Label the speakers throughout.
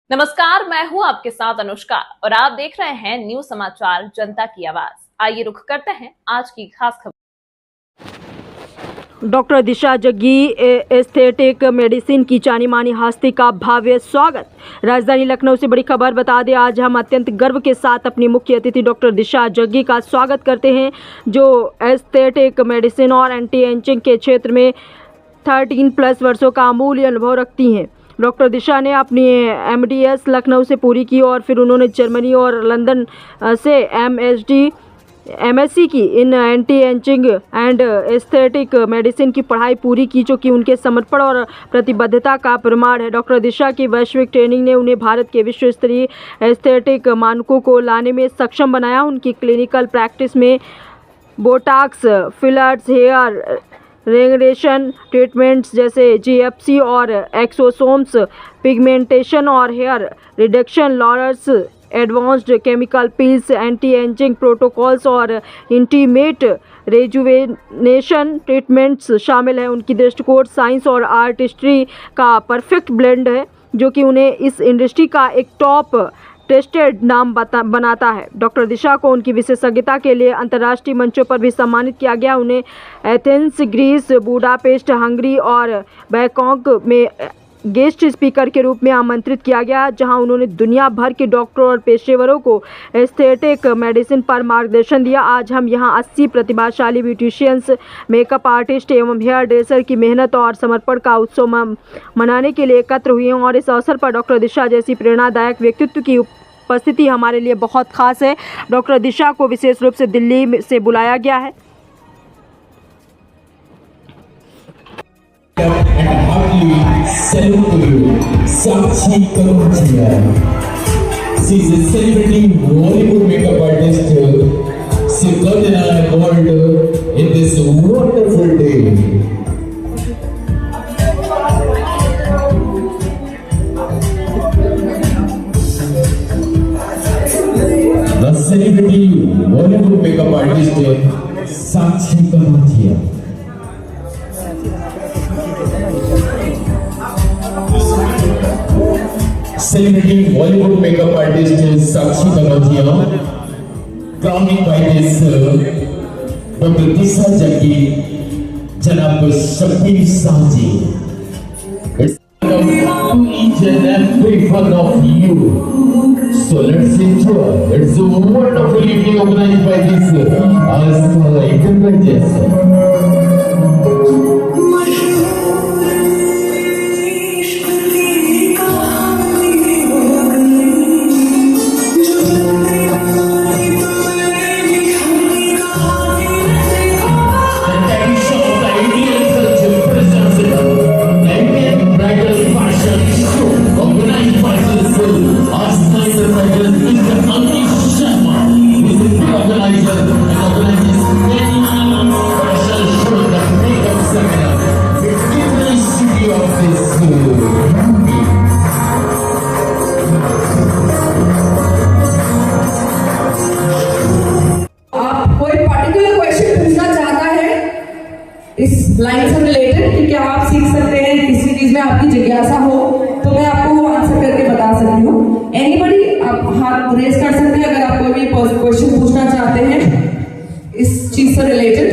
Speaker 1: नमस्कार, मैं हूं आपके साथ अनुष्का और आप देख रहे हैं न्यूज समाचार जनता की आवाज। आइए रुख करते हैं आज की खास खबर।
Speaker 2: डॉक्टर दिशा जग्गी एस्थेटिक मेडिसिन की जानी मानी हस्ती का भव्य स्वागत। राजधानी लखनऊ से बड़ी खबर बता दें, आज हम अत्यंत गर्व के साथ अपनी मुख्य अतिथि डॉक्टर दिशा जग्गी का स्वागत करते हैं, जो एस्थेटिक मेडिसिन और एंटी एजिंग के क्षेत्र में 13+ वर्षों का अमूल्य अनुभव रखती हैं। डॉक्टर दिशा ने अपनी MDS लखनऊ से पूरी की और फिर उन्होंने जर्मनी और लंदन से MSc की in anti ageing and aesthetic medicine की पढ़ाई पूरी की, जो कि उनके समर्पण और प्रतिबद्धता का प्रमाण है। डॉक्टर दिशा की वैश्विक ट्रेनिंग ने उन्हें भारत के विश्व स्तरीय एस्थेटिक मानकों को लाने में सक्षम बनाया। उनकी क्लिनिकल प्रैक्टिस में Botox, fillers, hair regulation treatments जैसे GFC और एक्सोसोम्स पिगमेंटेशन और hair reduction, lasers, advanced chemical peels, anti ageing protocols और इंटीमेट रेजुवेनेशन ट्रीटमेंट्स शामिल हैं। उनकी दृष्टिकोण साइंस और आर्टिस्ट्री का परफेक्ट ब्लेंड है, जो कि उन्हें इस इंडस्ट्री का एक टॉप टेस्टेड नाम बनाता है। डॉक्टर दिशा को उनकी विशेषज्ञता के लिए अंतर्राष्ट्रीय मंचों पर भी सम्मानित किया गया। उन्हें एथेंस, ग्रीस, बुडापेस्ट, हंगरी और बैंकॉक में गेस्ट स्पीकर के रूप में आमंत्रित किया गया, जहां उन्होंने दुनिया भर के डॉक्टरों और पेशेवरों को एस्थेटिक मेडिसिन पर मार्गदर्शन दिया। आज हम यहां 80 प्रतिभाशाली ब्यूटिशियंस, मेकअप आर्टिस्ट एवं हेयर ड्रेसर की मेहनत और समर्पण का उत्सव मनाने के लिए एकत्र हुए हैं और इस अवसर पर डॉक्टर दिशा जैसी प्रेरणादायक व्यक्तित्व की उपस्थिति हमारे लिए बहुत खास है। डॉक्टर दिशा को विशेष रूप से दिल्ली से बुलाया गया है।
Speaker 3: Salute to you, Sakshi Kanuchia. She is a celebrating Bollywood makeup artist. She got an award in this wonderful day. The celebrity Bollywood makeup artist Sakshi Kanuchia. Celebrating Bollywood makeup artist Sakshi Kanuchia, crowning by this Dr. Disha Jaggi, Janab Shabbir Saji. It's welcome to each and every one of you. So let's enjoy. It's a wonderful evening organized by this Enterprises.
Speaker 4: इस line से related कि क्या आप सीख सकते हैं, किसी चीज में आपकी जिज्ञासा हो तो मैं आपको वो आंसर करके बता सकती हूँ। एनीबडी आप हाथ रेज कर सकते हैं अगर आप कोई भी क्वेश्चन पूछना चाहते हैं इस चीज से रिलेटेड।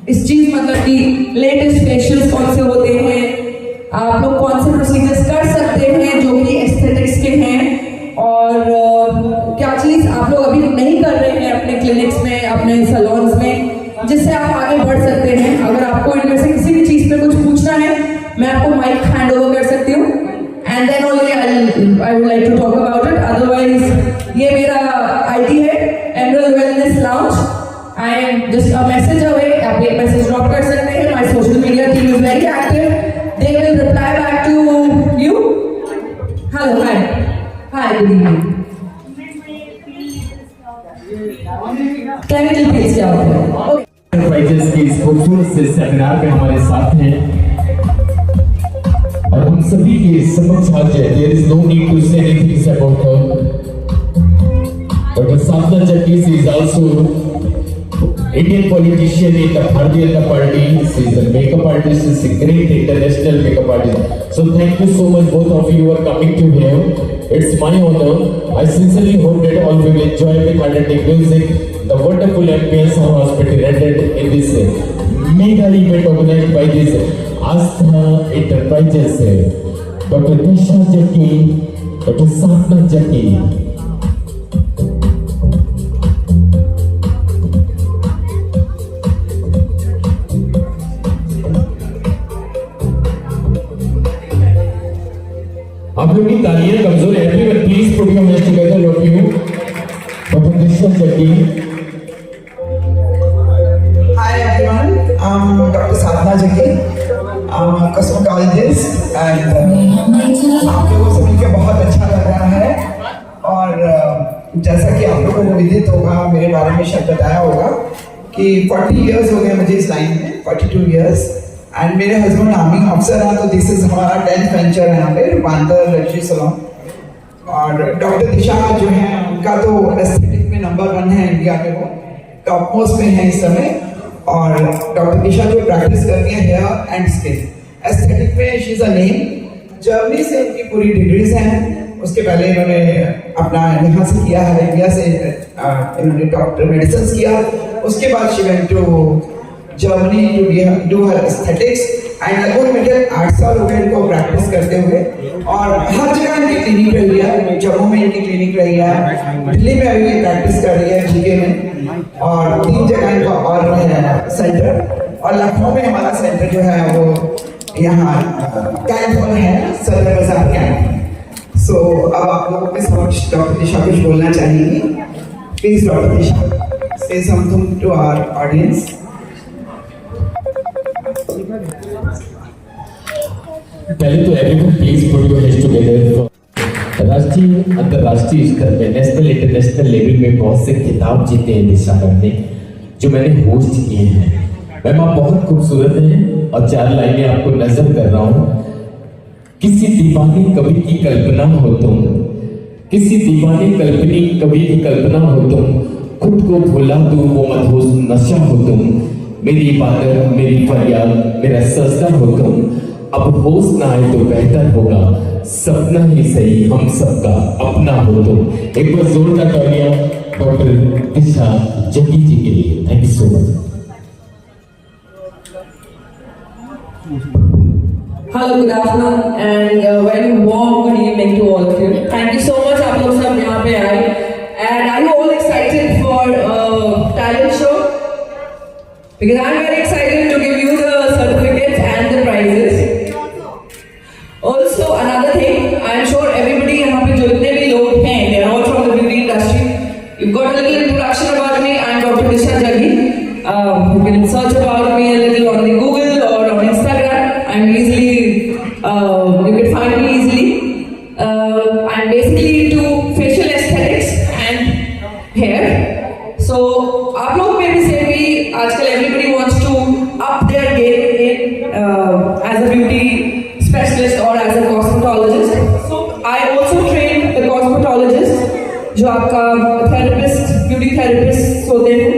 Speaker 4: इस चीज मतलब कि लेटेस्ट फेशियल्स कौन से होते हैं, आप लोग कौन से प्रोसीजर्स कर सकते हैं जो कि एस्थेटिक्स के हैं, और क्या चीज आप लोग अभी नहीं कर रहे हैं अपने क्लिनिक्स में, अपने सैलून्स में, जिससे आप आगे बढ़ सकते हैं। अगर आपको इनमें से किसी भी चीज पे कुछ पूछना है, मैं आपको माइक हैंड ओवर कर सकती हूँ, and then only I would like to talk about it. Otherwise ये मेरा ID है, Emerald Wellness Lounge. I am just a message away, आप एक मैसेज ड्रॉप कर सकते हैं। My social media team is very active, they will reply back to you. Hello, hi, good evening. Can you please क्या होता है? Okay,
Speaker 3: enterprises के इस खूबसूरत से सेमिनार में हमारे साथ हैं और हम सभी के समक्ष हाजिर है। There is no need to say anything about her. Dr. Sapna Jaggi is also Indian politician in the Bharatiya Janata Party. She is a makeup artist. She is a great international makeup artist. So thank you so much, both of you are coming to here. It's my honor. I sincerely hope that all will enjoy the Carnatic music, the wonderful ambience our hospital rendered in this mega event organized by this Astha Enterprises. Dr. Disha Jackie, Dr. Sadhna Jackie. आप लोग की तालियां कमजोर है, everyone please put your hands together of you. Doctor Disha Jaggi.
Speaker 5: Hi everyone, I'm Dr. Sadhna Jackie. I'm a cosmetologist and आप लोगों से मिलकर बहुत अच्छा लग रहा है. और जैसा कि आप लोगों को विदित होगा, मेरे बारे में शायद बताया होगा कि 40 years हो गए मुझे इस लाइन में, 42 years. एंड मेरे हस्बैंड आर्मी ऑफिसर हैं, तो दिस इज हमारा 10th वेंचर है यहाँ पे रूपांतर लग्जरी सैलून. और डॉक्टर दिशा जो है उनका तो एस्थेटिक में नंबर 1 है इंडिया में, वो टॉप मोस्ट में है इस समय. और डॉक्टर दिशा जो प्रैक्टिस करती है हेयर एंड स्किन एस्थेटिक में, she is a name. Germany से उनकी पूरी डिग्रीज हैं. उसके पहले इन्होंने अपना यहाँ से किया है, इंडिया से इन्होंने डॉक्टर मेडिसिन किया. उसके बाद she went to Germany to do her aesthetics and लगभग मुझे 8 साल हो गए इनको प्रैक्टिस करते हुए. और हर जगह इनकी क्लिनिक रही है. जम्मू में इनकी क्लिनिक रही है, दिल्ली में अभी प्रैक्टिस कर रही है जीके में, और 3 जगह इनका और है सेंटर. और लखनऊ में हमारा सेंटर जो है वो यहाँ कैंप है, सदर बाजार कैंप. सो अब आप लोगों के समक्ष डॉक्टर दिशा कुछ बोलना चाहेंगी. प्लीज डॉक्टर दिशा से समथिंग टू आवर ऑडियंस.
Speaker 3: पहले तो everyone please put your hands together. राष्ट्रीय अंतर्राष्ट्रीय स्तर पे, नेशनल इंटरनेशनल लेवल में बहुत से खिताब जीते हैं दिशा मैम ने, जो मैंने होस्ट किए हैं. मैम आप बहुत खूबसूरत हैं और 4 लाइनें आपको नजर कर रहा हूँ. किसी दीवाने कवि की कल्पना हो तुम, किसी दीवाने कल्पनी कवि की कल्पना हो तुम, खुद को भुला दो वो मधुस नशा हो तुम. मेरी इबादत, मेरी फरियाद, मेरा सजदा हो तुम. अब होश ना आए तो बेहतर होगा, सपना ही सही हम सबका अपना हो तुम. एक बार जोरदार तालियां डॉक्टर दिशा जग्गी जी के लिए. Thank you so much.
Speaker 4: Hello, good afternoon and very warm good evening to all of you. Thank you so much आप लोग सब यहाँ पे आए. And are you all excited for talent show? Because I'm very excited to give you the certificates and the prizes. Also another thing, I'm sure everybody यहाँ पे जो इतने भी लोग हैं, they're all from the beauty industry. You've got a little introduction about me. I'm Dr. Disha Jaggi. You can search about me a little on the Google or on Instagram. I'm easily, you can find me easily. I'm basically into facial aesthetics and hair. So आप लोग में से भी आजकल everybody wants to up their game as a beauty specialist or as a cosmetologist. So I also train the cosmetologist, जो आपका therapist, beauty therapist होते हैं.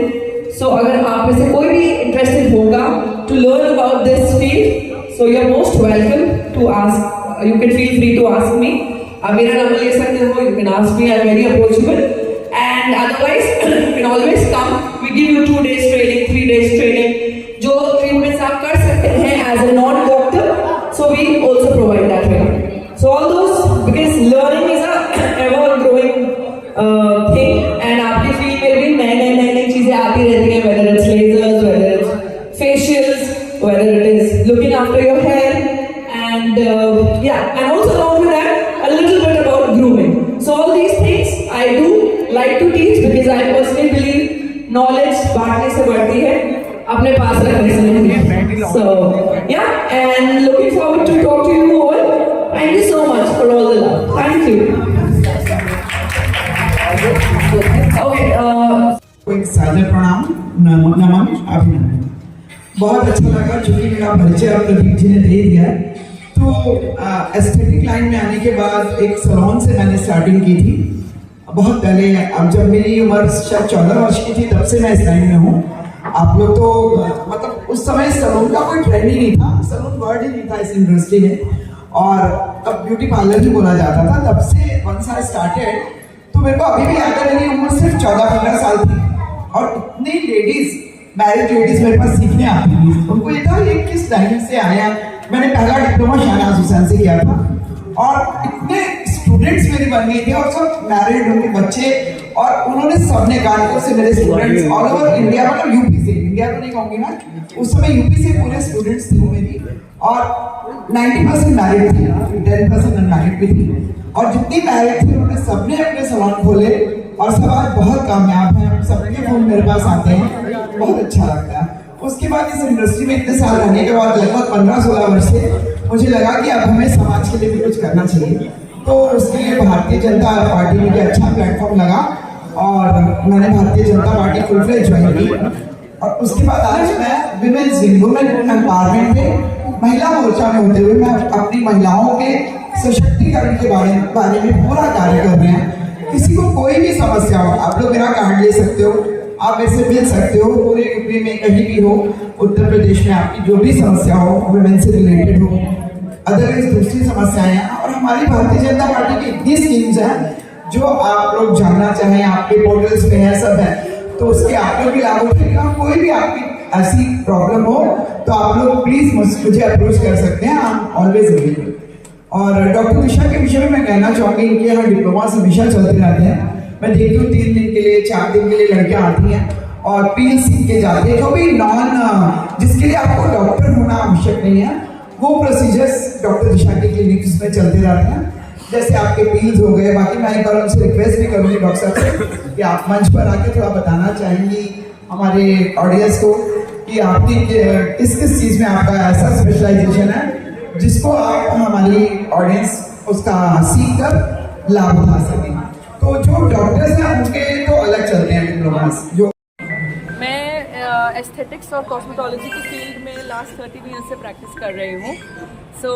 Speaker 4: So अगर आप में से कोई भी interested होगा to learn about this field, so you're most welcome to ask. You can feel free to ask me. आप मेरा नंबर ले सकते हो. You can ask me. I'm very approachable. And otherwise, you can always come. We give you 2 days training, 3 days training. जो treatments आप कर सकते हैं as a non-doctor, so we also provide that training. So all those, because learning is a ever-growing thing, and आपकी field में भी नई चीजें आती रहती हैं, whether it's lasers, whether it's facials, whether it is looking after your hair, and and also along with that, a little bit about grooming. So all these things I do like to teach because I personally believe knowledge बांटने से बढ़ती है, अपने पास रखने से नहीं. So and looking forward to talk to you all. Thank you so much for all the love. Thank you.
Speaker 5: एक सादर प्रणाम, नमन, अभिनंदन. बहुत अच्छा लगा क्योंकि मेरा परिचय अब प्रदीप जी ने दे दिया. तो एस्थेटिक लाइन में आने के बाद एक सैलून से मैंने स्टार्टिंग की थी बहुत पहले. अब जब मेरी उम्र शायद 14 वर्ष की थी तब से मैं इस लाइन में हूँ. आप लोग तो मतलब उस समय सलून का कोई ट्रेंड ही नहीं था, सलून वर्ड ही नहीं था इस इंडस्ट्री में, और तब ब्यूटी पार्लर ही बोला जाता था। तब से वंस आई स्टार्टेड, तो मेरे को अभी भी याद है, मेरी उम्र सिर्फ 14-15 साल थी और इतनी लेडीज, मैरिड लेडीज मेरे पास सीखने आती थी। उनको ये था ये किस लाइन से आया। मैंने पहला डिप्लोमा शहनाज हुसैन से किया था और इतने स्टूडेंट्स मेरी बन गई थी और सब मैरिड, उनके बच्चे, और उन्होंने सबने कानपुर से मेरे स्टूडेंट्स ऑल ओवर इंडिया, मतलब यूपी से, इंडिया तो नहीं कहूँगी मैं, उस समय यूपी से पूरे स्टूडेंट्स थे मेरी, और 90% मैरिड थी, 10% अनमैरिड भी थी, और जितनी मैरिड थी उन्होंने सबने अपने सलून खोले और सब आज बहुत कामयाब हैं। सबके फोन मेरे पास आते हैं, बहुत अच्छा लगता है। उसके बाद इस इंडस्ट्री में इतने साल रहने के बाद लगभग 15-16 वर्ष से मुझे लगा कि अब हमें समाज के लिए भी कुछ करना चाहिए, तो उसके लिए भारतीय जनता पार्टी मुझे अच्छा प्लेटफॉर्म लगा और मैंने Bharatiya Janata party full fledge join की। और उसके बाद आज मैं विमेन्स विंग, वुमेन एम्पावरमेंट में महिला मोर्चा में होते हुए मैं अपनी महिलाओं के सशक्तिकरण के बारे में पूरा कार्य कर रहे हैं। किसी को कोई भी समस्या हो, आप लोग मेरा कार्ड ले सकते हो, आप ऐसे मिल सकते हो, पूरे यूपी में कहीं भी हो, उत्तर प्रदेश में आपकी जो भी समस्या हो, वुमेन से रिलेटेड हो, अदरवाइज दूसरी समस्याएं हैं, और हमारी भारतीय जनता पार्टी की इतनी स्कीम्स हैं जो आप लोग जानना चाहें, आपके पोर्टल्स में है, सब है, तो उसके आप लोग भी लाभ उठाइएगा। कोई भी आपकी ऐसी प्रॉब्लम हो तो आप लोग प्लीज मुझे अप्रोच कर सकते हैं, आई एम ऑलवेज अवेलेबल। और डॉक्टर दिशा के विषय में मैं कहना चाहूँगी, इनके यहाँ डिप्लोमा हमेशा चलते रहते हैं। मैं देखती हूँ 3 दिन के लिए, 4 दिन के लिए लड़कियाँ आती हैं और पील सीख के जाते हैं, जो भी जिसके लिए आपको डॉक्टर होना आवश्यक नहीं है, वो प्रोसीजर्स डॉक्टर दिशा के क्लिनिक्स में चलते रहते हैं। जैसे आपके पील्स हो गए, बाकी मैं एक बार उनसे रिक्वेस्ट भी करूँगी डॉक्टर साहब से कि आप मंच पर आके थोड़ा बताना चाहेंगी हमारे ऑडियंस को कि आपकी किस किस चीज़ में आपका ऐसा स्पेशलाइजेशन है जिसको आप हमारी ऑडियंस उसका सीख कर लाभ उठा सकें। तो जो डॉक्टर्स हैं उनके तो अलग चलते हैं डिप्लोमास। जो
Speaker 6: मैं एस्थेटिक्स और कॉस्मेटोलॉजी की फील्ड में लास्ट 30 ईयर्स से प्रैक्टिस कर रही हूँ। So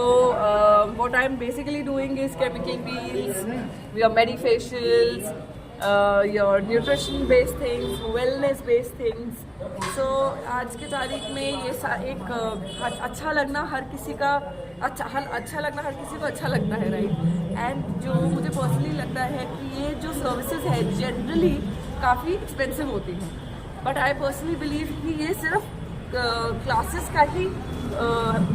Speaker 6: what I'm basically doing is chemical peels, your medifacials, your nutrition based things, wellness based things. So आज के तारीख में ये एक अच्छा लगना हर किसी का अच्छा लगना हर किसी को अच्छा लगता है, राइट। एंड जो मुझे पर्सनली लगता है कि ये जो सर्विसेज है जनरली काफ़ी एक्सपेंसिव होती हैं, बट आई पर्सनली बिलीव कि ये सिर्फ क्लासेस का ही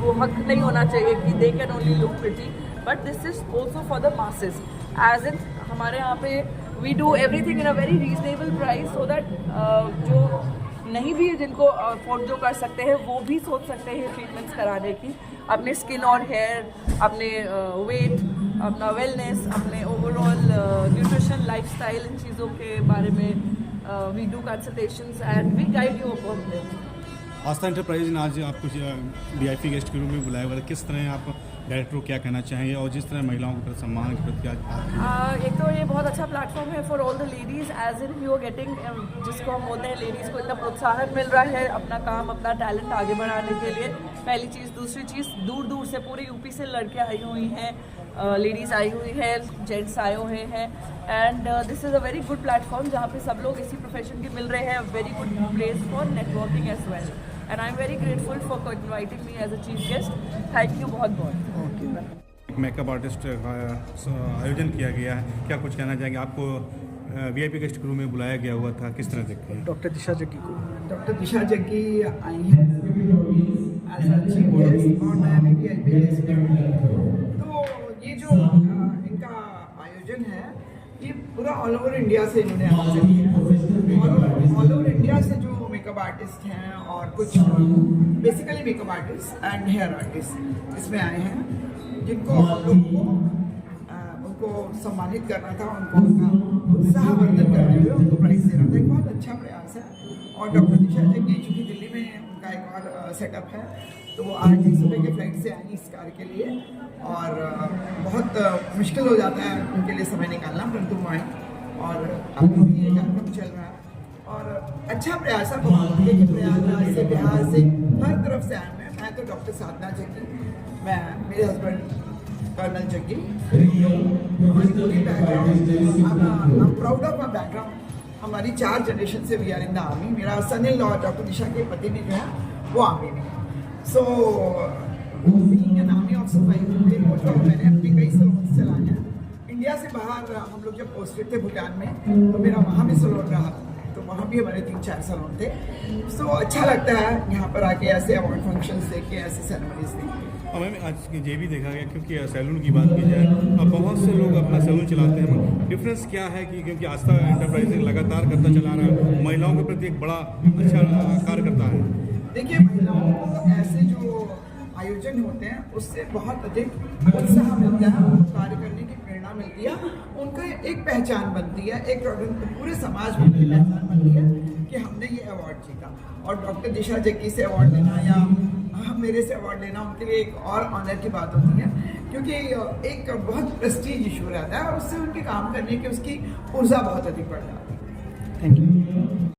Speaker 6: वो हक नहीं होना चाहिए कि they can only look pretty, but this is also for the masses. As in हमारे यहाँ पे we do everything in a very reasonable price, so that जो नहीं भी जिनको अफोर्ड जो कर सकते हैं वो भी सोच सकते हैं ट्रीटमेंट्स कराने की, अपने स्किन और हेयर, अपने वेट, अपना वेलनेस, अपने ओवरऑल न्यूट्रिशन, लाइफस्टाइल, इन चीज़ों के बारे में we do consultations and we guide you upon them.
Speaker 7: Aastha enterprise ने आज आपको VIP गेस्ट के रूप में बुलाया हुआ है, किस तरह आप डायरेक्टर को क्या कहना चाहेंगे और जिस तरह महिलाओं के प्रति सम्मान के प्रति आज
Speaker 6: एक तो ये बहुत अच्छा प्लेटफॉर्म है for all the ladies, as in you are getting, जिसको हम बोलते हैं लेडीज़ को इतना प्रोत्साहन मिल रहा है अपना काम, अपना टैलेंट आगे बढ़ाने के लिए, पहली चीज़। दूसरी चीज़, दूर दूर से पूरे यूपी से लड़कियाँ आई हुई हैं, लेडीज़ आई हुई है, जेंट्स आए हुए हैं, and this is a very good platform जहाँ पे सब लोग इसी प्रोफेशन के मिल रहे हैं, very good place for networking as well, and I am very grateful for inviting me as a chief guest. Thank you बहुत बहुत।
Speaker 7: मेकअप आर्टिस्ट आयोजन किया गया है, क्या कुछ कहना चाहेंगे? आपको VIP गेस्ट के रूप में बुलाया गया हुआ था, किस तरह देखते हैं?
Speaker 5: डॉक्टर दिशा जग्गी को, डॉक्टर दिशा जग्गी आई हैं एज अ चीफ गेस्ट और मैं भी गेस्ट। तो ये जो इनका आयोजन है ये पूरा ऑल ओवर इंडिया से इन्होंने आयोजन किया है, ऑल ओवर इंडिया से जो मेकअप आर्टिस्ट हैं और कुछ basically makeup artist and hair artist इसमें आए हैं, जिनको हम लोग को उनको सम्मानित करना था, उनको उनका उत्साहवर्धन करते हुए उनको प्राइज देना था। एक बहुत अच्छा प्रयास है। और डॉक्टर दिशा जग्गी चूँकि दिल्ली में उनका एक और सेटअप है, तो वो आज ही सुबह के फ्लाइट से आई इस कार्य के लिए, और बहुत मुश्किल हो जाता है उनके लिए समय निकालना, परंतु वो आई और अभी भी ये कार्यक्रम चल रहा है और अच्छा प्रयास है। प्रयागराज से, बिहार से, हर तरफ से आए हैं। मैं तो डॉक्टर साधना जग्गी, मैं मेरे husband colonel Jaggi, proud of my background हमारी 4 जनरेशन से we are in the army. मेरा सन इन लॉ डॉक्टर दिशा के पति भी जो है वो आर्मी में है। So being an army officer मैंने अपने कई सैलून चलाए हैं। इंडिया से बाहर हम लोग जब पोस्टेड थे भूटान में, तो मेरा वहाँ भी सैलून रहा, तो वहाँ भी हमारे 3-4 सैलून थे। सो अच्छा लगता है यहाँ पर आके ऐसे अवार्ड फंक्शंस देख के, ऐसे सेरेमनीज देख के।
Speaker 7: और मैम आज ये भी देखा गया, क्योंकि सैलून की बात की जाए, अब बहुत से लोग अपना सैलून चलाते हैं, डिफरेंस क्या है कि क्योंकि आस्था एंटरप्राइजेज लगातार करता चला रहा है, महिलाओं के प्रति एक बड़ा अच्छा कार्य करता है।
Speaker 5: देखिए, महिलाओं को ऐसे जो आयोजन होते हैं उससे बहुत अधिक उत्साह मिलता है, उनको कार्य करने की प्रेरणा मिलती है, उनको एक पहचान बनती है, एक पूरे समाज में उनकी पहचान बनती है कि हमने ये अवार्ड जीता। और डॉक्टर दिशा जग्गी से अवार्ड लेना या मेरे से अवार्ड लेना उनके लिए एक और ऑनर की बात होती है, क्योंकि एक बहुत प्रेस्टीज इशू रहता है और उससे उनके काम करने की उसकी ऊर्जा बहुत अधिक बढ़ जाती है। Thank you.